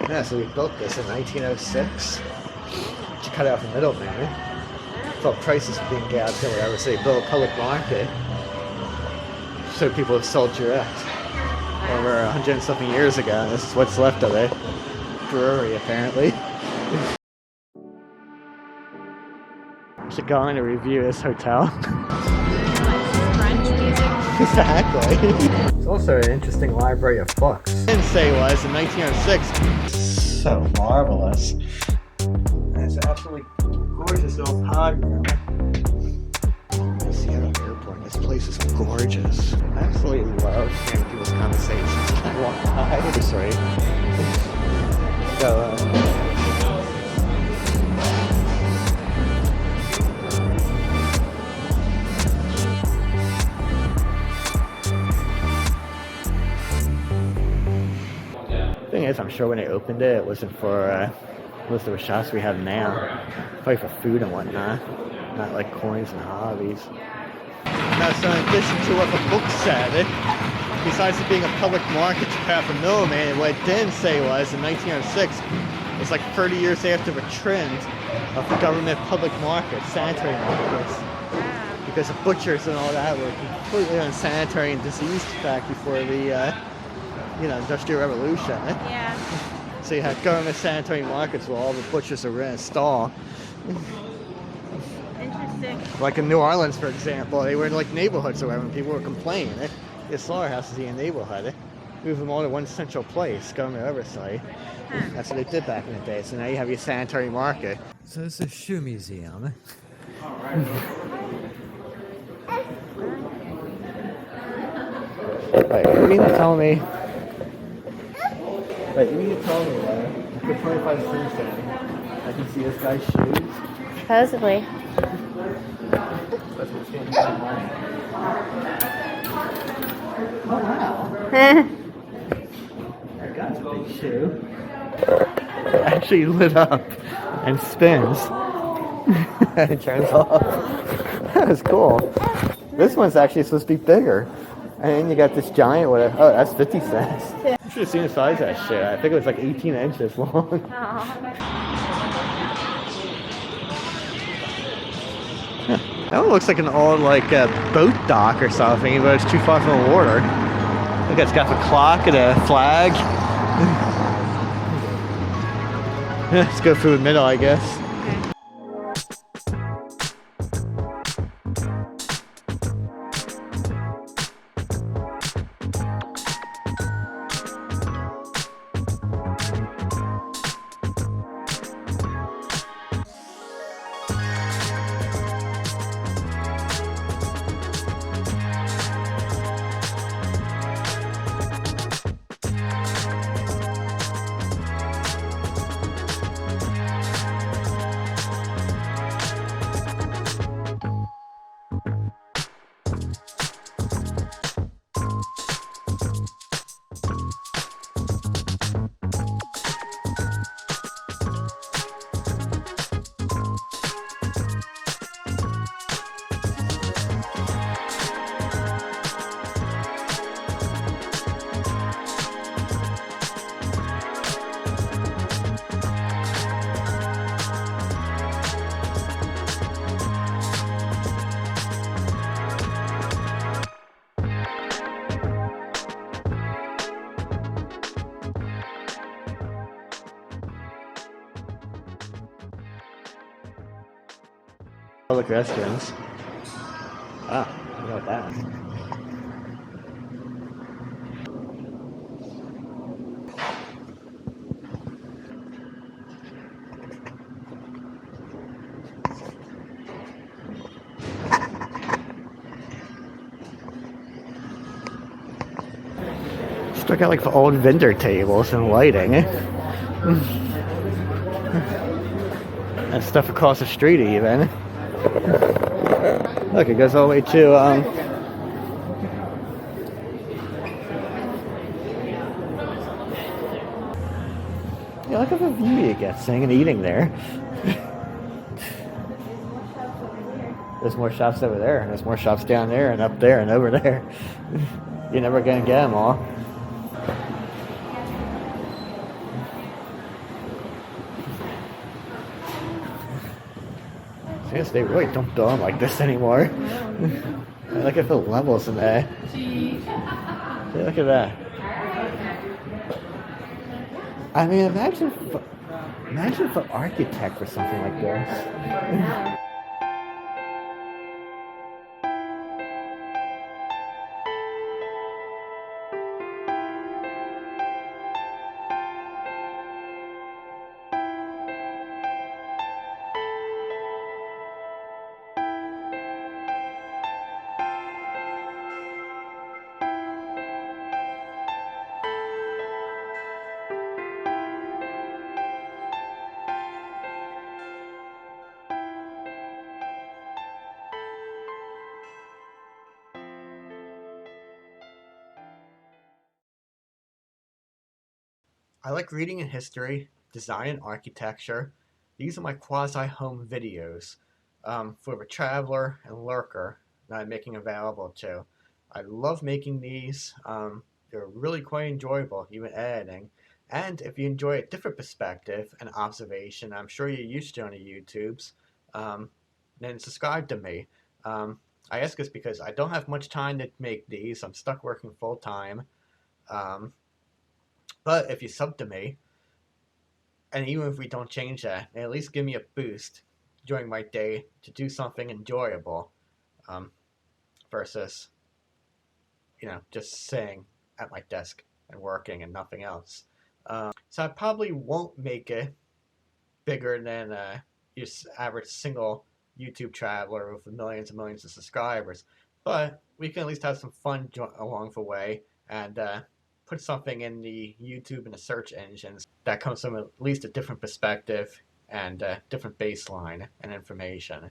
Yeah, so we built this in 1906 to cut out the middleman. Felt prices were being gouged or whatever, so they built a public market so people sold direct. Over 100 and something years ago. This is what's left of it. Brewery, apparently. Should go in and review this hotel. Exactly. It's also an interesting library of books. Didn't say it was in 1906. So marvelous. And it's an absolutely gorgeous little pod room. Seattle Airport. This place is gorgeous. I absolutely love hearing people's conversations. I walk by this way. So, thing is, I'm sure when they opened it, it wasn't for most of the shops we have now. Probably for food and whatnot. Not like coins and hobbies. Now, so in addition to what the book said, besides it being a public market to crap a middleman, what it didn't say was, in 1906, it's like 30 years after the trend of the government public markets, sanitary markets. Because the butchers and all that were completely unsanitary and diseased back before the, Industrial Revolution. Yeah. So you had government sanitary markets where all the butchers are in a stall. Interesting. Like in New Orleans, for example, they were in like neighborhoods or whatever, and people were complaining. The slaughterhouses in a neighborhood. Move them all to one central place, government oversight. Huh. That's what they did back in the day. So now you have your sanitary market. So it's a shoe museum. Wait, you mean to tell me? Wait, you mean to tell me that for 25 cents I can see this guy's shoes? Supposedly. That's what's getting my money. Oh wow. That guy's a big shoe. It actually lit up and spins. And it turns off. That was cool. This one's actually supposed to be bigger. And then you got this giant one. Oh, that's 50 cents. You should have seen the size of that shit. I think it was like 18 inches long. That one looks like an old boat dock or something, but it's too far from the water. Look, it's got the clock and a flag. Let's go through the middle, I guess. Public restrooms. Ah, I got that. Still got like the old vendor tables and lighting. And stuff across the street even. Look, it goes all the way to yeah, look at the view you get sitting and eating there. There's more shops over there, and there's more shops down there and up there and over there. You're never gonna get them all. Yes, they really don't do them like this anymore. I look at the levels in there. Hey, look at that. I mean, imagine for architect or something like this. I like reading and history, design and architecture. These are my quasi-home videos for the traveler and lurker that I'm making available to. I love making these. They're really quite enjoyable, even editing. And if you enjoy a different perspective and observation, I'm sure you're used to on the YouTubes, um, then subscribe to me. Um, I ask this because I don't have much time to make these. I'm stuck working full time. Um, but if you sub to me, and even if we don't change that, at least give me a boost during my day to do something enjoyable, um, versus just sitting at my desk and working and nothing else. So I probably won't make it bigger than your average single YouTube traveler with millions and millions of subscribers, but we can at least have some fun along the way and put something in the YouTube and the search engines that comes from at least a different perspective and different baseline and information.